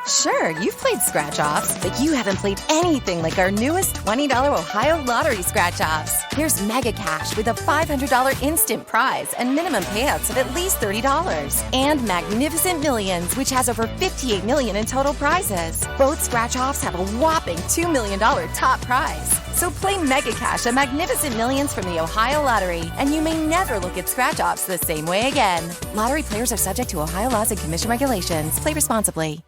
Sure, you've played scratch-offs, but you haven't played anything like our newest $20 Ohio Lottery scratch-offs. Here's Mega Cash with a $500 instant prize and minimum payouts of at least $30. And Magnificent Millions, which has over $58 million in total prizes. Both scratch-offs have a whopping $2 million top prize. So play Mega Cash and Magnificent Millions from the Ohio Lottery, and you may never look at scratch-offs the same way again. Lottery players are subject to Ohio laws and commission regulations. Play responsibly.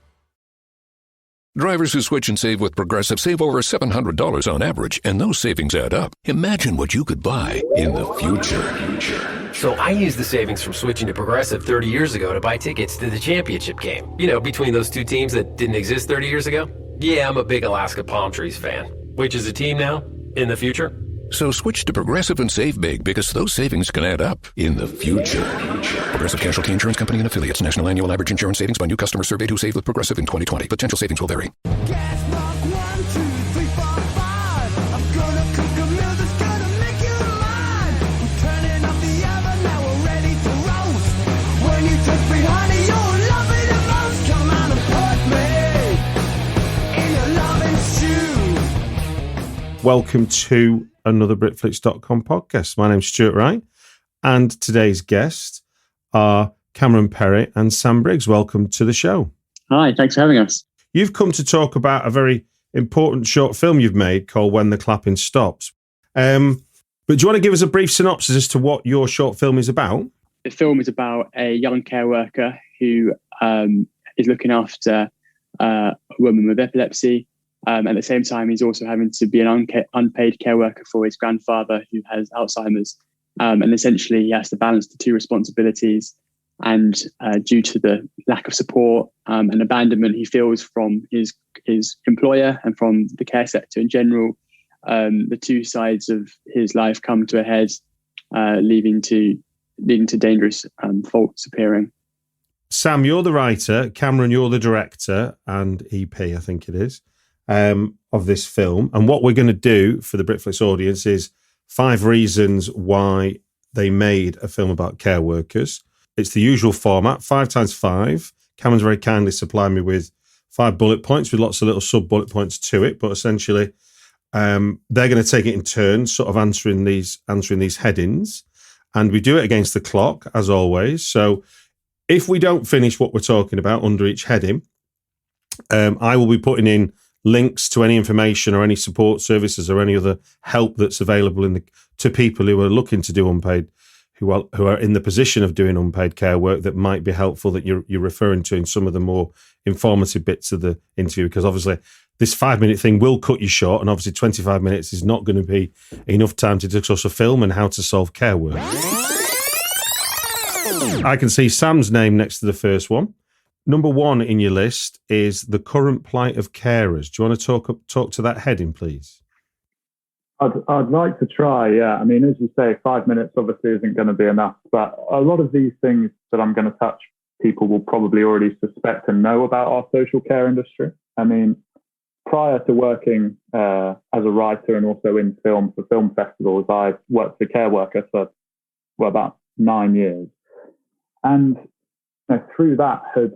Drivers who switch and save with Progressive save over $700 on average, and those savings add up. Imagine what you could buy in the future. So I used the savings from switching to Progressive 30 years ago to buy tickets to the championship game. You know, between those two teams that didn't exist 30 years ago. Yeah, I'm a big Alaska Palm Trees fan. Which is a team now, in the future. So switch to Progressive and save big, because those savings can add up in the future. Progressive Casualty Insurance Company and Affiliates. National annual average insurance savings by new customers surveyed who saved with Progressive in 2020. Potential savings will vary. Gas mark 1, 2, 3, 4, 5. I'm gonna cook a meal that's gonna make you mine. I'm turning up the oven, now we're ready to roast. When you touch me, honey, you'll love it the most. Come on and put me in your loving shoe. Welcome to another Britflicks.com podcast. My name's Stuart Wright, and today's guests are Cameron Perry and Sam Briggs. Welcome to the show. Hi, thanks for having us. You've come to talk about a very important short film you've made called When the Clapping Stops. But do you want to give us a brief synopsis as to what your short film is about? The film is about a young care worker who is looking after a woman with epilepsy. At the same time, he's also having to be an unpaid care worker for his grandfather who has Alzheimer's. And essentially, he has to balance the two responsibilities. And due to the lack of support and abandonment he feels from his employer and from the care sector in general, the two sides of his life come to a head, leading to dangerous faults appearing. Sam, you're the writer. Cameron, you're the director and EP, I think it is, of this film. And what we're going to do for the Britflicks audience is 5 reasons why they made a film about care workers. It's the usual format, 5 times 5. Cameron's very kindly supplied me with 5 bullet points with lots of little sub-bullet points to it. But essentially, they're going to take it in turns, sort of answering these headings. And we do it against the clock, as always. So if we don't finish what we're talking about under each heading, I will be putting in links to any information or any support services or any other help that's available to people who are looking to do unpaid, who are in the position of doing unpaid care work, that might be helpful, that you're referring to in some of the more informative bits of the interview. Because obviously this 5-minute thing will cut you short, and obviously 25 minutes is not going to be enough time to discuss a film and how to solve care work. I can see Sam's name next to the first one. Number 1 in your list is the current plight of carers. Do you want to talk to that heading, please? I'd like to try, yeah. I mean, as you say, 5 minutes obviously isn't going to be enough, but a lot of these things that I'm going to touch, people will probably already suspect and know about our social care industry. I mean, prior to working as a writer and also in film for film festivals, I've worked as a care worker for about 9 years. And through that had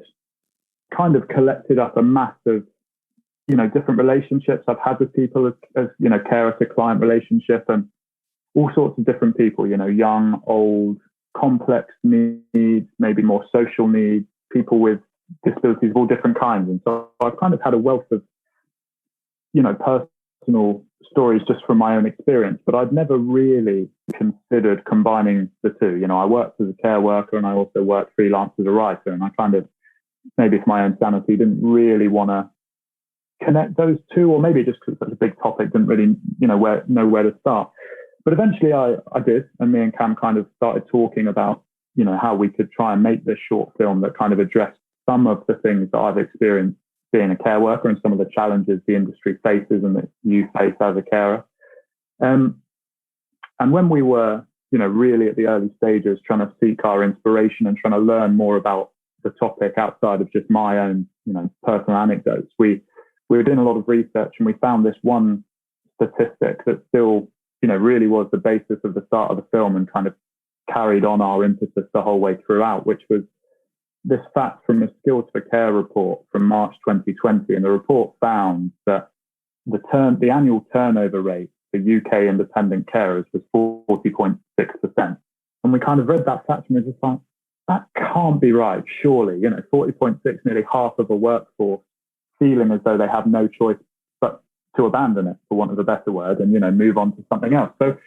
kind of collected up a mass of, different relationships I've had with people as carer to client relationship, and all sorts of different people, young, old, complex needs, maybe more social needs, people with disabilities of all different kinds. And so I've kind of had a wealth of, personal stories just from my own experience, but I'd never really considered combining the two. I worked as a care worker and I also worked freelance as a writer, and I kind of, maybe it's my own sanity, didn't really want to connect those two, or maybe just because it's such a big topic, didn't really know where to start. But eventually I did, and me and Cam kind of started talking about how we could try and make this short film that kind of addressed some of the things that I've experienced being a care worker and some of the challenges the industry faces and that you face as a carer. And when we were really at the early stages trying to seek our inspiration and trying to learn more about the topic outside of just my own personal anecdotes, we were doing a lot of research, and we found this one statistic that still, really was the basis of the start of the film and kind of carried on our impetus the whole way throughout, which was this fact from a Skills for Care report from March 2020, and the report found that the annual turnover rate for UK independent carers was 40.6%. And we kind of read that fact and we're just like, that can't be right, surely. 40.6, nearly half of a workforce feeling as though they have no choice but to abandon it, for want of a better word, and, move on to something else. So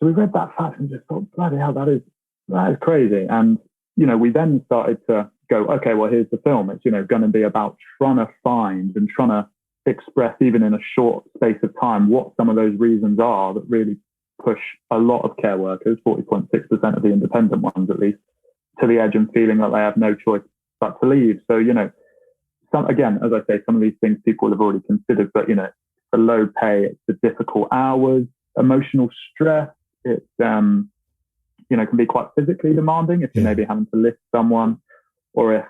we read that fact and just thought, bloody hell, that is crazy. And, we then started to go, okay, well, here's the film. It's, going to be about trying to find and trying to express, even in a short space of time, what some of those reasons are that really push a lot of care workers, 40.6% of the independent ones at least, to the edge and feeling that they have no choice but to leave. So, again, as I say, some of these things people have already considered, but, it's the low pay, it's the difficult hours, emotional stress, it's, can be quite physically demanding if you're maybe having to lift someone, or if,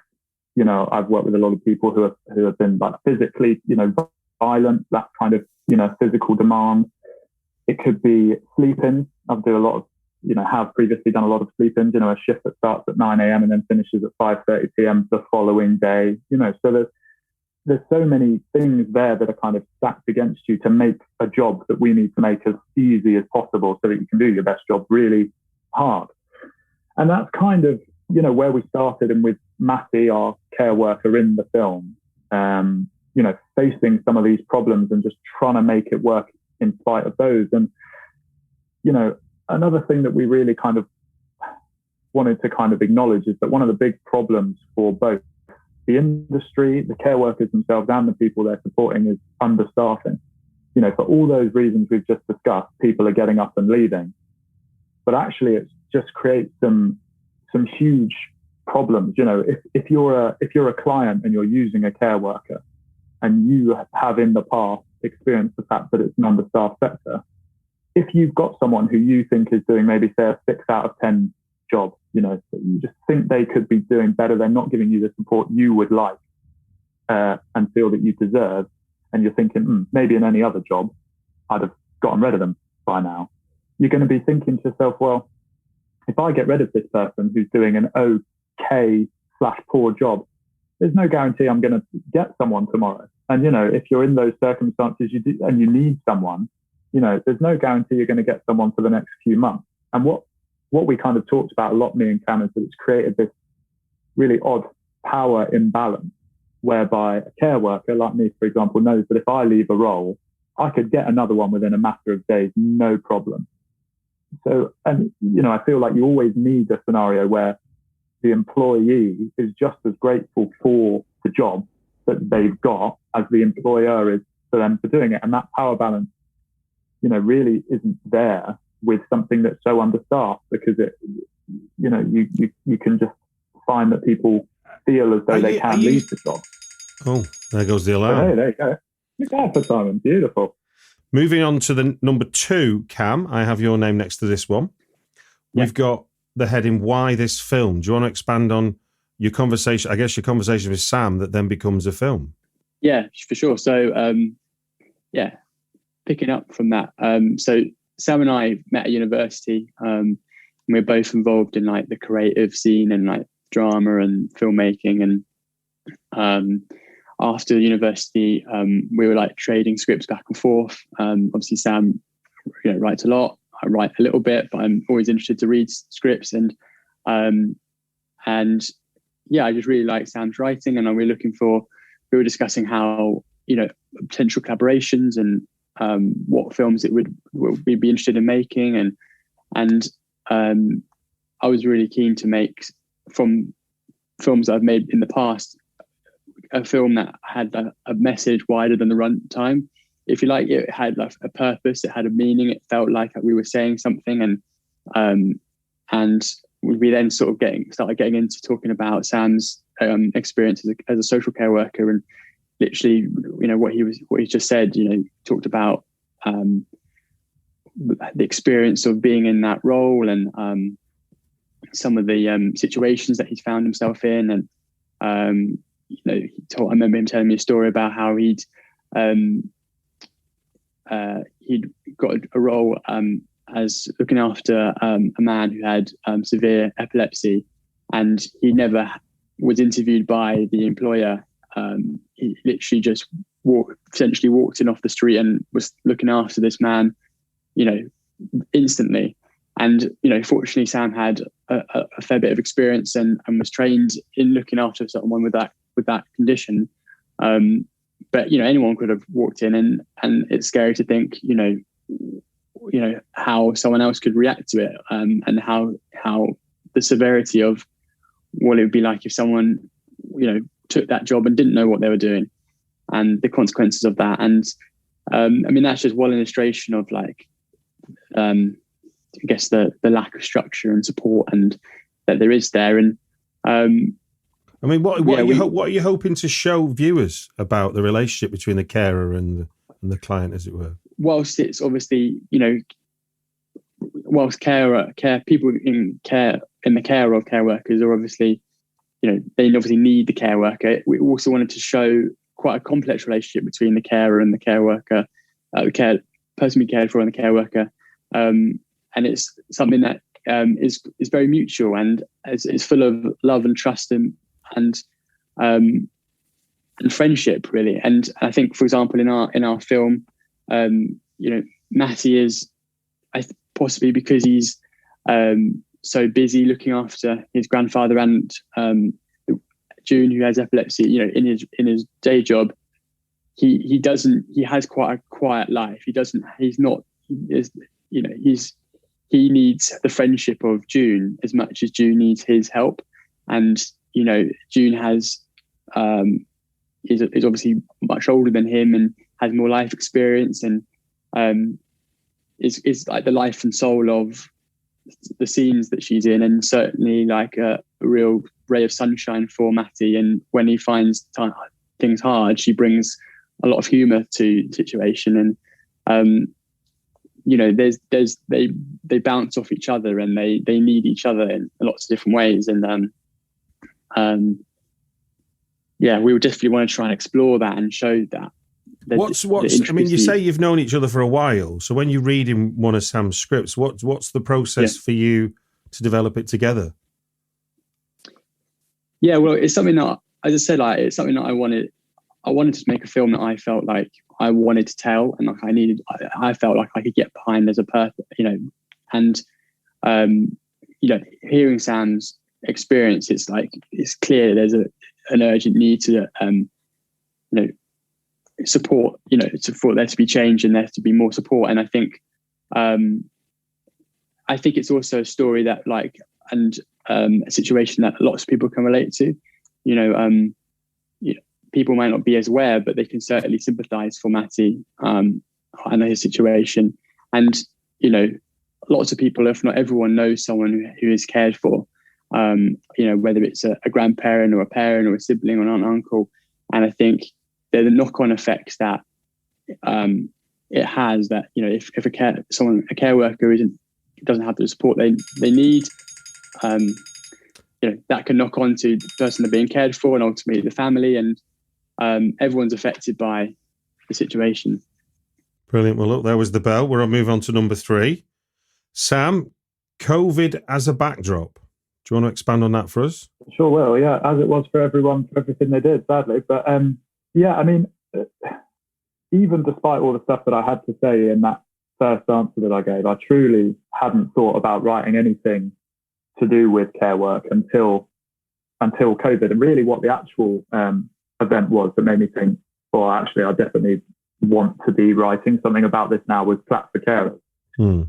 I've worked with a lot of people who have been like physically, violent, that kind of, physical demand. It could be sleep-ins. I do a lot of, have previously done a lot of sleep-ins, a shift that starts at 9 a.m. and then finishes at 5:30 p.m. the following day, so there's so many things there that are kind of stacked against you to make a job that we need to make as easy as possible so that you can do your best job really hard. And that's kind of, where we started, and with Matty, our care worker in the film, facing some of these problems and just trying to make it work in spite of those. And, another thing that we really kind of wanted to kind of acknowledge is that one of the big problems for both the industry, the care workers themselves, and the people they're supporting is understaffing. For all those reasons we've just discussed, people are getting up and leaving. But actually, it just creates some huge problems. If you're a client and you're using a care worker, and you have in the past experienced the fact that it's an understaffed sector, if you've got someone who you think is doing maybe, say, a 6 out of 10 job, that you just think they could be doing better, they're not giving you the support you would like and feel that you deserve, and you're thinking, maybe in any other job, I'd have gotten rid of them by now. You're going to be thinking to yourself, well, if I get rid of this person who's doing an okay/poor job, there's no guarantee I'm going to get someone tomorrow. And, if you're in those circumstances and you need someone, there's no guarantee you're going to get someone for the next few months. And what we kind of talked about a lot, me and Cam, is that it's created this really odd power imbalance whereby a care worker like me, for example, knows that if I leave a role, I could get another one within a matter of days, no problem. So, and, I feel like you always need a scenario where the employee is just as grateful for the job that they've got as the employer is for them for doing it. And that power balance, really isn't there with something that's so understaffed, because you can just find that people feel as though they can leave the job. Oh, there goes the alarm. Oh, hey, there you go. Look out for Simon. Beautiful. Moving on to the number 2, Cam, I have your name next to this one. We've got the heading, Why This Film? Do you want to expand on your conversation, I guess your conversation with Sam that then becomes a film? Yeah, for sure. So, picking up from that. So Sam and I met at university. And we're both involved in like the creative scene and like drama and filmmaking. And after university, we were like trading scripts back and forth. Obviously, Sam writes a lot. I write a little bit, but I'm always interested to read scripts. And I just really like Sam's writing. And we were discussing how, potential collaborations and what films we'd be interested in making. And I was really keen to make, from films I've made in the past, a film that had a message wider than the runtime. If you like, it had like a purpose, it had a meaning, it felt like we were saying something. And we then sort of started getting into talking about Sam's experience as a social care worker, and literally, what he just said, talked about the experience of being in that role and some of the situations that he's found himself in. And I remember him telling me a story about how he'd got a role as looking after a man who had severe epilepsy, and he never was interviewed by the employer, he literally just essentially walked in off the street and was looking after this man, instantly. And, fortunately, Sam had a fair bit of experience and was trained in looking after someone with that condition. But, anyone could have walked in, and it's scary to think, how someone else could react to it, and how the severity of what it would be like if someone, took that job and didn't know what they were doing, and the consequences of that. And that's just one illustration of I guess the lack of structure and support and that there is there. And what are you hoping to show viewers about the relationship between the carer and the client, as it were? Whilst it's obviously, whilst people in the care of care workers are obviously, they obviously need the care worker. We also wanted to show quite a complex relationship between the carer and the care worker, the person being cared for and the care worker. And it's something that is very mutual and is full of love and trust and friendship, really. And I think, for example, in our film, Matty is, possibly because he's so busy looking after his grandfather and June, who has epilepsy, in his day job, he has quite a quiet life. He needs the friendship of June as much as June needs his help. And, June is obviously much older than him and has more life experience, and is like the life and soul of the scenes that she's in, and certainly like a real ray of sunshine for Matty. And when he finds things hard, she brings a lot of humor to the situation. And, they bounce off each other, and they need each other in lots of different ways. And, we would definitely want to try and explore that and show that. You say you've known each other for a while. So when you read in one of Sam's scripts, what's the process for you to develop it together? Yeah, well, it's something that, as I said, it's something that I wanted to make a film that I felt like I wanted to tell, and I felt like I could get behind as a person, and hearing Sam's experience, it's clear there's an urgent need to support, for there to be change and there to be more support. And I think it's also a story that a situation that lots of people can relate to. People might not be as aware, but they can certainly sympathise for Matty and his situation. And lots of people, if not everyone, knows someone who is cared for. Whether it's a grandparent or a parent or a sibling or an aunt or uncle. And I think they're the knock-on effects that it has. That if a care worker doesn't have the support they need, that can knock on to the person they're being cared for, and ultimately the family, and everyone's affected by the situation. Brilliant. Well, look, there was the bell. We'll move on to number 3. Sam, COVID as a backdrop. Do you want to expand on that for us? Sure will, yeah, as it was for everyone, for everything they did, sadly. But even despite all the stuff that I had to say in that first answer that I gave, I truly hadn't thought about writing anything to do with care work until COVID. And really what the actual event was that made me think, well, actually, I definitely want to be writing something about this now, was Plight for Carers,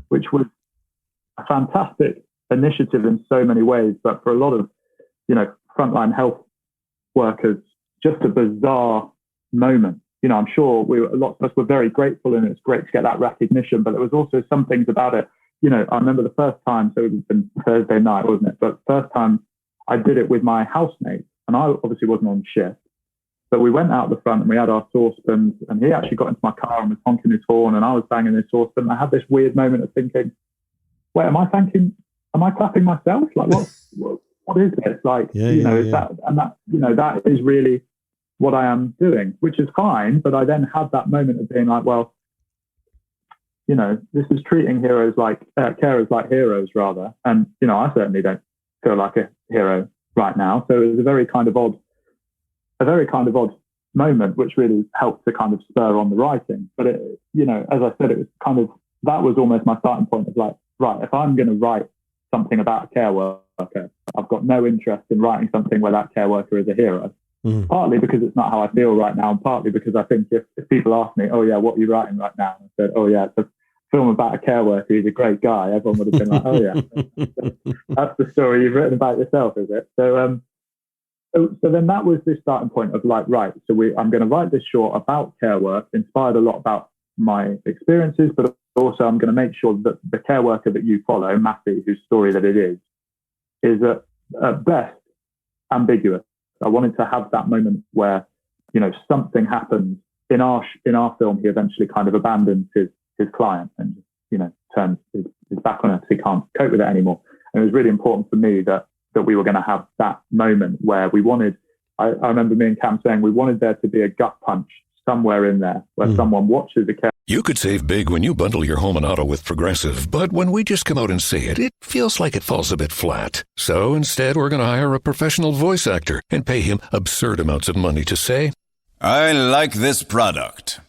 which was a fantastic initiative in so many ways, but for a lot of frontline health workers, just a bizarre moment. I'm sure lots of us were very grateful, and it's great to get that recognition, but there was also some things about it. I remember the first time, so it was been Thursday night, wasn't it? But first time I did it with my housemate, and I obviously wasn't on shift, but we went out the front and we had our saucepans, and he actually got into my car and was honking his horn, and I was banging his saucepan. I had this weird moment of thinking, wait, am I clapping myself? Like, what is this? Like, that is really what I am doing, which is fine. But I then had that moment of being like, well, this is treating carers like heroes rather. And, I certainly don't feel like a hero right now. So it was a very kind of odd moment, which really helped to kind of spur on the writing. But it, you know, as I said, it was kind of, that was almost my starting point of like, right, if I'm going to write something about a care worker, I've got no interest in writing something where that care worker is a hero. Partly because it's not how I feel right now, and partly because I think if people ask me, oh yeah, what are you writing right now? And I said, oh yeah, it's a film about a care worker, he's a great guy. Everyone would have been like, oh yeah, that's the story you've written about yourself, is it? So then that was the starting point of like, right, so I'm going to write this short about care work, inspired a lot about my experiences, but also I'm going to make sure that the care worker that you follow, Matty, whose story that it is at best ambiguous. I wanted to have that moment where, you know, something happens in our film. He eventually kind of abandons his client and, you know, turns his back on her because he can't cope with it anymore. And it was really important for me that we were going to have that moment where we wanted, I remember me and Cam saying we wanted there to be a gut punch somewhere in there where someone watches a care. You could save big when you bundle your home and auto with Progressive, but when we just come out and say it, it feels like it falls a bit flat. So instead, we're going to hire a professional voice actor and pay him absurd amounts of money to say, I like this product.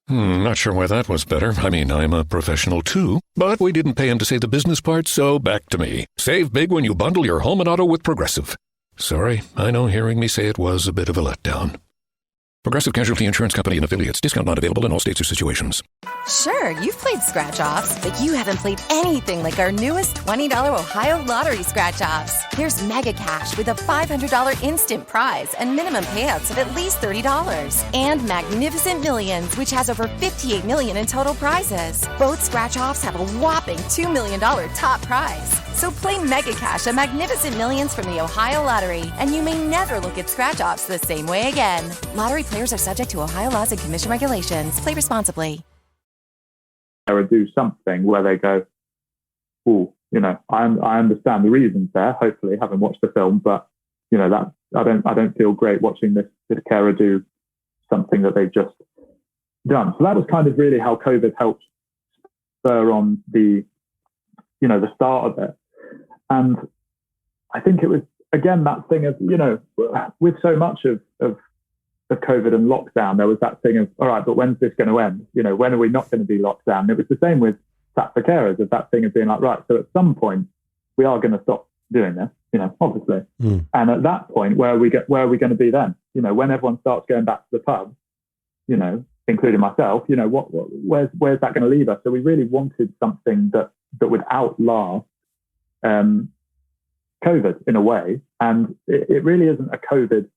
Not sure why that was better. I mean, I'm a professional too, but we didn't pay him to say the business part, so back to me. Save big when you bundle your home and auto with Progressive. Sorry, I know hearing me say it was a bit of a letdown. Progressive Casualty Insurance Company and Affiliates. Discount not available in all states or situations. Sure, you've played scratch-offs, but you haven't played anything like our newest $20 Ohio Lottery scratch-offs. Here's Mega Cash with a $500 instant prize and minimum payouts of at least $30. And Magnificent Millions, which has over $58 million in total prizes. Both scratch-offs have a whopping $2 million top prize. So play Mega Cash and Magnificent Millions from the Ohio Lottery, and you may never look at scratch-offs the same way again. Lottery players are subject to Ohio laws and commission regulations. Play responsibly. Or do something where they go, oh, you know, I understand the reasons there, hopefully, having watched the film, but, you know, that I don't feel great watching this carer do something that they've just done. So that was kind of really how COVID helped spur on the start of it. And I think it was, again, that thing of, you know, with so much of COVID and lockdown, there was that thing of, all right, but when's this going to end? You know, when are we not going to be locked down? And it was the same with Sat for Carers, of that thing of being like, right, so at some point we are going to stop doing this, you know, obviously. And at that point, where are we going to be then? You know, when everyone starts going back to the pub, you know, including myself, you know, where's that going to leave us? So we really wanted something that would outlast COVID in a way. And it really isn't a COVID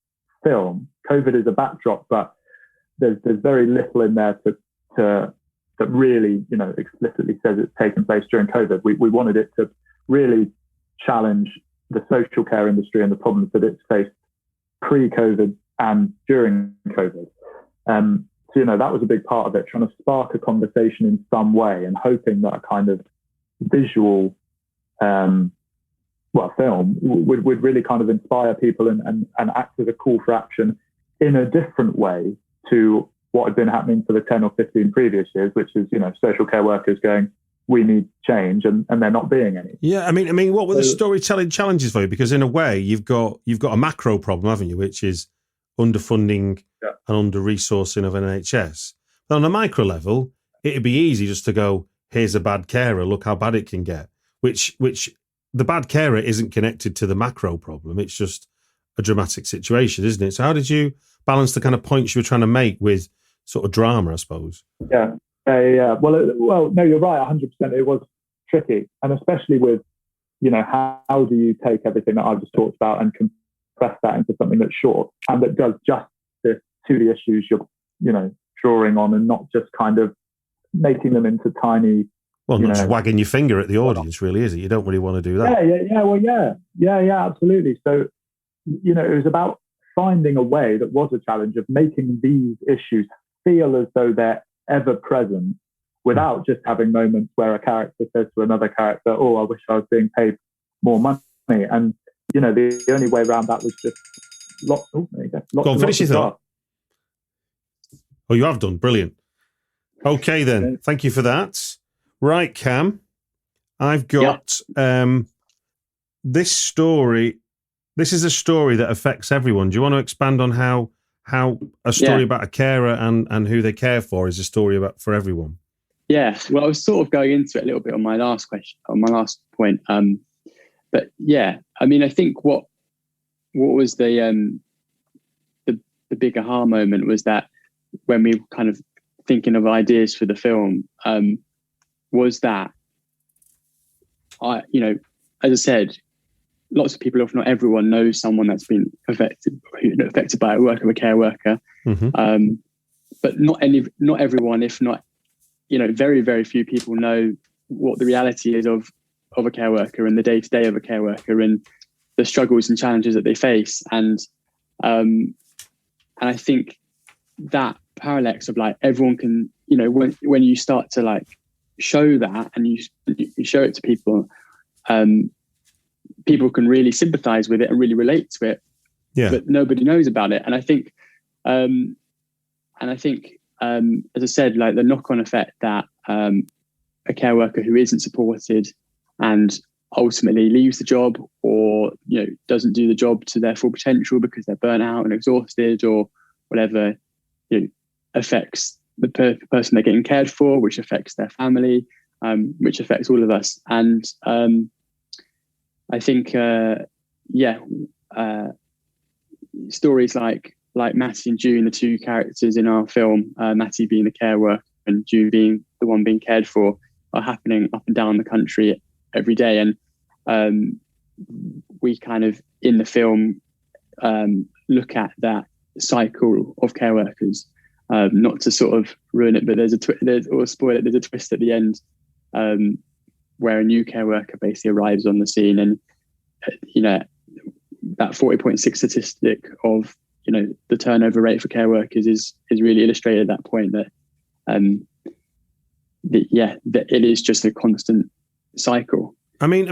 film. COVID is a backdrop, but there's very little in there that really, you know, explicitly says it's taken place during COVID. We wanted it to really challenge the social care industry and the problems that it's faced pre-COVID and during COVID. So, you know, that was a big part of it, trying to spark a conversation in some way and hoping that a kind of visual film would really kind of inspire people and act as a call for action in a different way to what had been happening for the 10 or 15 previous years, which is, you know, social care workers going, we need change, and there not being any. Yeah, I mean, what were the storytelling challenges for you? Because in a way, you've got a macro problem, haven't you, which is underfunding and under-resourcing of NHS. But on a micro level, it'd be easy just to go, here's a bad carer, look how bad it can get, which the bad carer isn't connected to the macro problem. It's just a dramatic situation, isn't it? So how did you balance the kind of points you were trying to make with sort of drama, I suppose? Yeah. Well, no, you're right, 100%. It was tricky. And especially with, you know, how do you take everything that I've just talked about and compress that into something that's short and that does justice to the issues you're, you know, drawing on, and not just kind of making them into tiny... Well, not just wagging your finger at the audience, really, is it? You don't really want to do that. Yeah, absolutely. So, you know, it was about finding a way that was a challenge of making these issues feel as though they're ever present without just having moments where a character says to another character, oh, I wish I was being paid more money. And, you know, the only way around that was just Go on, finish your thought. Oh, you have done. Brilliant. Okay, then. Thank you for that. Right, Cam, I've got this story. this is a story that affects everyone. Do you want to expand on how a story about a carer and who they care for is a story about for everyone? Yeah, well, I was sort of going into it a little bit on my last point. But yeah, I mean, I think what was the big aha moment was that when we were kind of thinking of ideas for the film, was that as I said, lots of people, if not everyone, knows someone that's been affected by a work of a care worker. Mm-hmm. But not everyone, if not, very, very few people know what the reality is of a care worker and the day-to-day of a care worker and the struggles and challenges that they face. And I think that parallax of like everyone can, when you start to like show that and you show it to people, people can really sympathize with it and really relate to it. Yeah. But nobody knows about it. And I think, as I said, like the knock-on effect that a care worker who isn't supported and ultimately leaves the job or doesn't do the job to their full potential because they're burnt out and exhausted or whatever, affects the person they're getting cared for, which affects their family, which affects all of us. And I think stories like Matty and June, the two characters in our film, Matty being the care worker and June being the one being cared for, are happening up and down the country every day. And we kind of, in the film, look at that cycle of care workers. Not to sort of ruin it, but there's a twist at the end where a new care worker basically arrives on the scene, and that 40.6 statistic of the turnover rate for care workers is really illustrated at that point that it is just a constant cycle. I mean,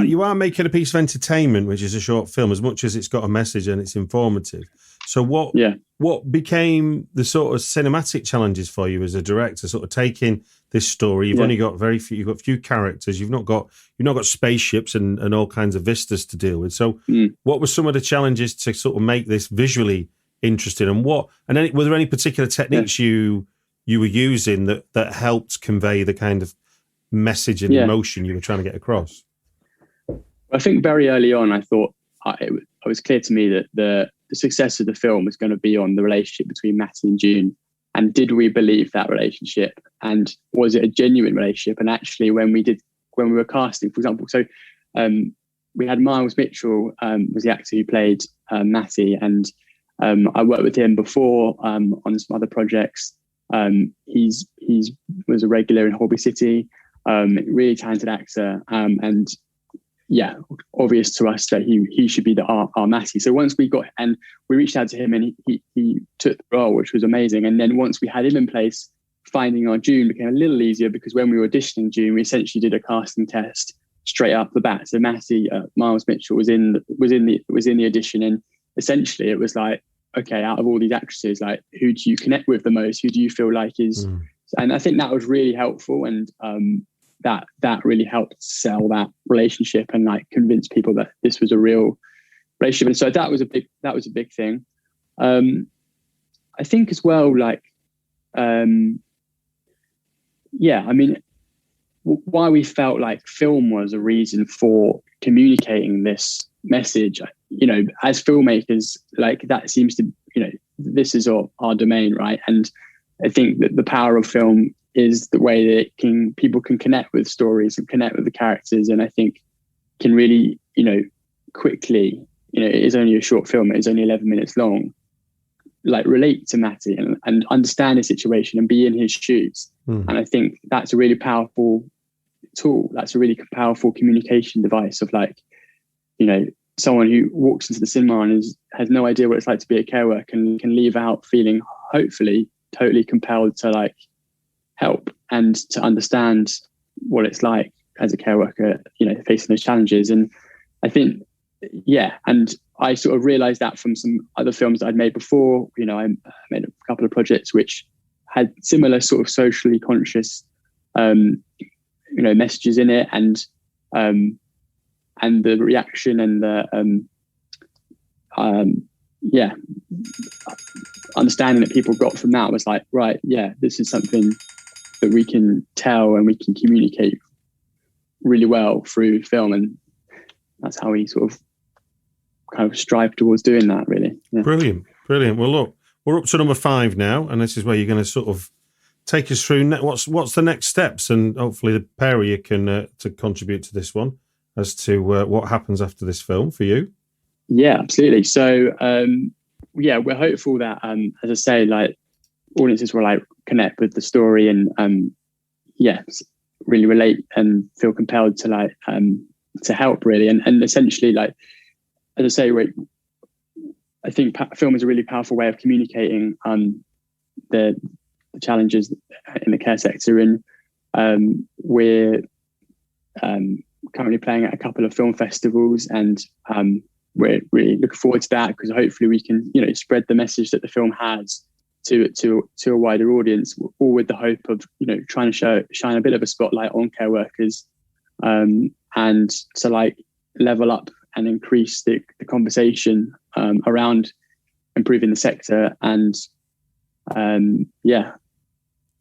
you are making a piece of entertainment, which is a short film, as much as it's got a message and it's informative. So what became the sort of cinematic challenges for you as a director, sort of taking this story? You've only got you've got few characters. You've not got spaceships and all kinds of vistas to deal with. So what were some of the challenges to sort of make this visually interesting? And were there any particular techniques you were using that helped convey the kind of message and emotion you were trying to get across? I think very early on, I thought it was clear to me that the success of the film was going to be on the relationship between Matty and June. And did we believe that relationship? And was it a genuine relationship? And actually, when we were casting, for example, so we had Miles Mitchell was the actor who played Matty, and I worked with him before on some other projects. He's was a regular in Holby City, really talented actor, and obvious to us that he should be our Matty. So once we reached out to him and he took the role, which was amazing. And then once we had him in place, finding our June became a little easier because when we were auditioning June, we essentially did a casting test straight up the bat. So Matty, Miles Mitchell was in the audition, and essentially it was like, okay, out of all these actresses, like who do you connect with the most? Who do you feel like is? And I think that was really helpful, and that really helped sell that relationship and like convince people that this was a real relationship. And so that was a big thing. I think as well, like, why we felt like film was a reason for communicating this message, as filmmakers, like that seems to, this is our domain, right? And I think that the power of film is the way that people can connect with stories and connect with the characters. And I think can really, quickly, it is only a short film. It is only 11 minutes long, like relate to Matty and understand his situation and be in his shoes. And I think that's a really powerful tool. That's a really powerful communication device of like, someone who walks into the cinema and has no idea what it's like to be a care worker and can leave out feeling hopefully totally compelled to like help and to understand what it's like as a care worker, facing those challenges. And I think, and I sort of realized that from some other films that I'd made before. I made a couple of projects which had similar sort of socially conscious, messages in it, and the reaction and understanding that people got from that was like, right, yeah, this is something that we can tell and we can communicate really well through film, and that's how we sort of kind of strive towards doing that, really. Yeah. Brilliant. Well, look, we're up to number 5 now, and this is where you're going to sort of take us through what's the next steps, and hopefully the pair of you can to contribute to this one as to what happens after this film for you. Yeah, absolutely. So, we're hopeful that, as I say, like audiences will like connect with the story and, really relate and feel compelled to like to help, really, and essentially, like as I say, I think film is a really powerful way of communicating the challenges in the care sector, and we're currently playing at a couple of film festivals, and we're really looking forward to that, because hopefully we can spread the message that the film has to a wider audience, all with the hope of trying to shine a bit of a spotlight on care workers, and to like level up and increase the conversation around improving the sector, and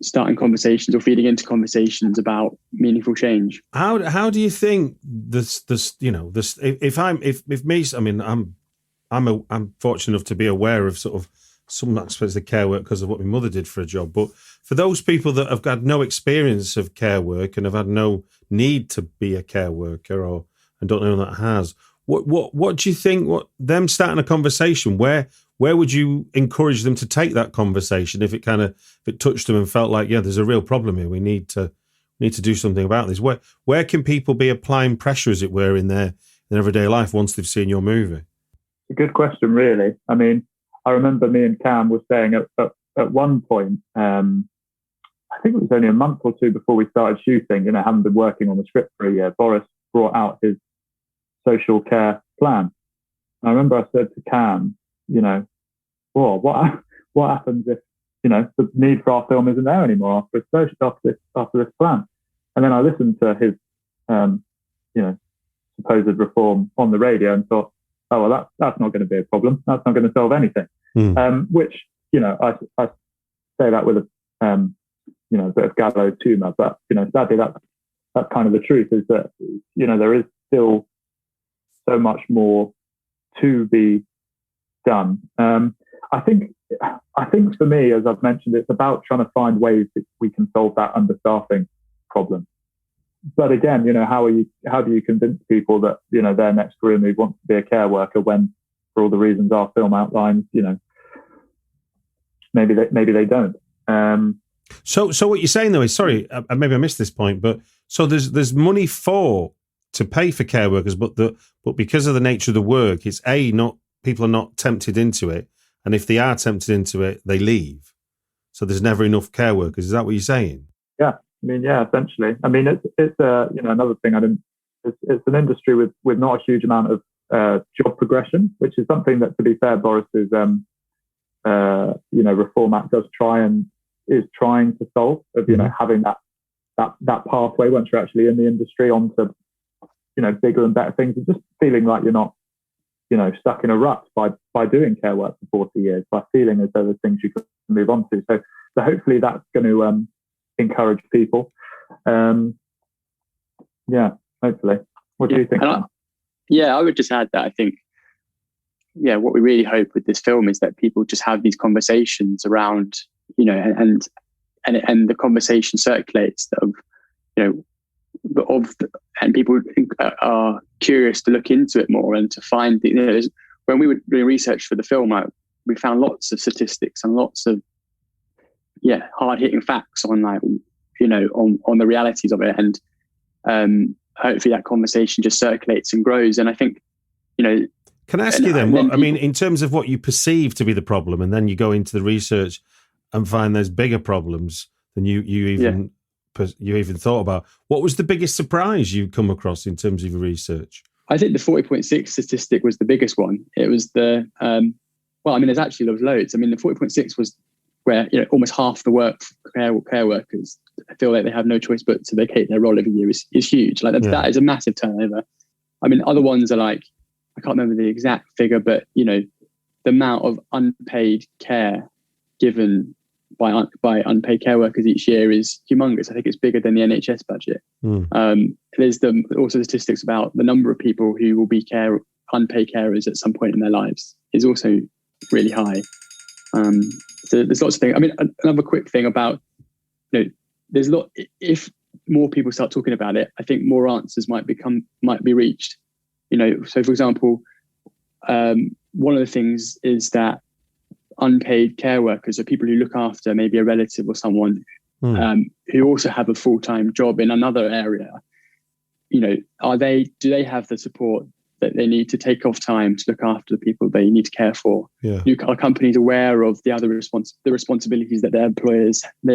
starting conversations or feeding into conversations about meaningful change. How do you think this if me, I mean, I'm fortunate enough to be aware of sort of some aspects of care work because of what my mother did for a job, but for those people that have had no experience of care work and have had no need to be a care worker and don't know that has, what do you think? What them starting a conversation? Where would you encourage them to take that conversation if it touched them and felt like, yeah, there's a real problem here. We need to do something about this. Where can people be applying pressure, as it were, in their everyday life once they've seen your movie? A good question, really. I mean, I remember me and Cam were saying at one point, I think it was only a month or two before we started shooting, having been working on the script for a year, Boris brought out his social care plan. And I remember I said to Cam, what happens if, the need for our film isn't there anymore after this plan? And then I listened to his, supposed reform on the radio and thought, oh, well, that's not going to be a problem. That's not going to solve anything. Which, I say that with a bit of gallows humour, but, sadly, that's kind of the truth, is that, there is still so much more to be done. I think for me, as I've mentioned, it's about trying to find ways that we can solve that understaffing problem. But again, how do you convince people that, their next career move wants to be a care worker when, for all the reasons our film outlines, maybe they don't. So what you're saying though is, sorry, maybe I missed this point, but so there's money to pay for care workers, but because of the nature of the work, it's people are not tempted into it, and if they are tempted into it, they leave. So there's never enough care workers. Is that what you're saying? Yeah. I mean, yeah, essentially. I mean, it's another thing. It's an industry with not a huge amount of job progression, which is something that, to be fair, Boris's Reform Act is trying to solve. Of having that pathway once you're actually in the industry onto bigger and better things, and just feeling like you're not stuck in a rut by doing care work for 40 years, by feeling as though there's things you can move on to. So hopefully that's going to encourage people. Hopefully. What do you think? I would just add that I think, what we really hope with this film is that people just have these conversations around, and the conversation circulates and people are curious to look into it more and to find, when we were doing research for the film, we found lots of statistics and lots of hard-hitting facts on on the realities of it, and hopefully that conversation just circulates and grows. And I think can I ask you then, in terms of what you perceive to be the problem, and then you go into the research and find there's bigger problems than you even thought about, what was the biggest surprise you come across in terms of your research? I think the 40.6 statistic was the biggest one. It was there was loads. I mean, the 40.6 was where almost half the care workers feel like they have no choice but to vacate their role every year is huge. That is a massive turnover. I mean, other ones are like, I can't remember the exact figure, but the amount of unpaid care given by unpaid care workers each year is humongous. I think it's bigger than the NHS budget. There's also statistics about the number of people who will be unpaid carers at some point in their lives is also really high. So there's lots of things. I mean, another quick thing about, there's a lot. If more people start talking about it, I think more answers might be reached. So for example, one of the things is that unpaid care workers are people who look after maybe a relative or someone who also have a full-time job in another area. Do they have the support that they need to take off time to look after the people they need to care for? Yeah. Are companies aware of the other responsibilities that their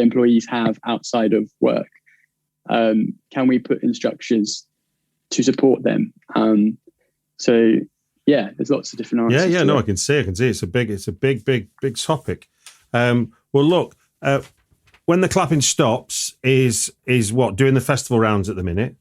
employees have outside of work? Can we put in structures to support them? So yeah, there's lots of different answers. Yeah. No, I can see. It's a big topic. Well, look, when the clapping stops is what, doing the festival rounds at the minute?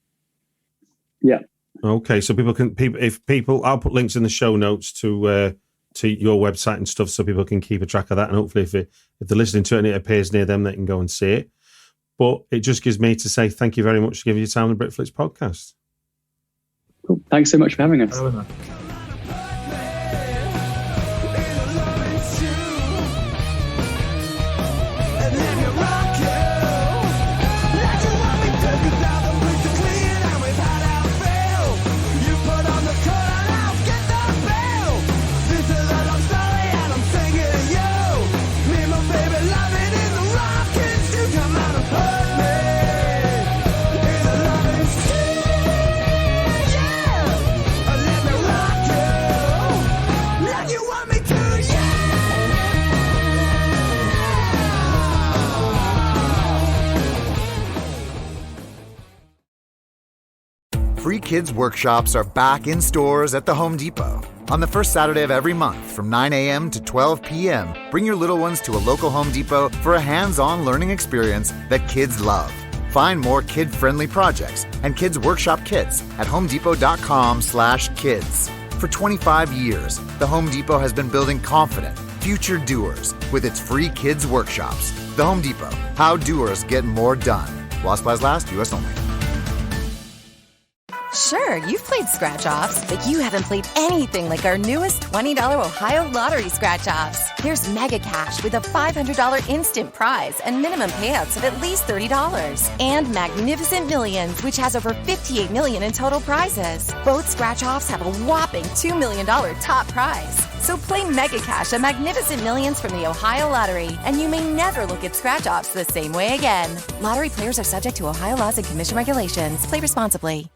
Yeah. Okay, so I'll put links in the show notes to your website and stuff, so people can keep a track of that, and hopefully if they're listening to it and it appears near them, they can go and see it. But it just gives me to say thank you very much for giving your time on the Britflicks podcast. Cool. Thanks so much for having us. Free Kids Workshops are back in stores at the Home Depot. On the first Saturday of every month from 9 a.m. to 12 p.m., bring your little ones to a local Home Depot for a hands-on learning experience that kids love. Find more kid-friendly projects and Kids Workshop kits at homedepot.com/kids. For 25 years, the Home Depot has been building confident, future doers with its free kids workshops. The Home Depot, how doers get more done. While supplies last, U.S. only. Sure, you've played scratch-offs, but you haven't played anything like our newest $20 Ohio Lottery scratch-offs. Here's Mega Cash with a $500 instant prize and minimum payouts of at least $30. And Magnificent Millions, which has over $58 million in total prizes. Both scratch-offs have a whopping $2 million top prize. So play Mega Cash and Magnificent Millions from the Ohio Lottery, and you may never look at scratch-offs the same way again. Lottery players are subject to Ohio laws and commission regulations. Play responsibly.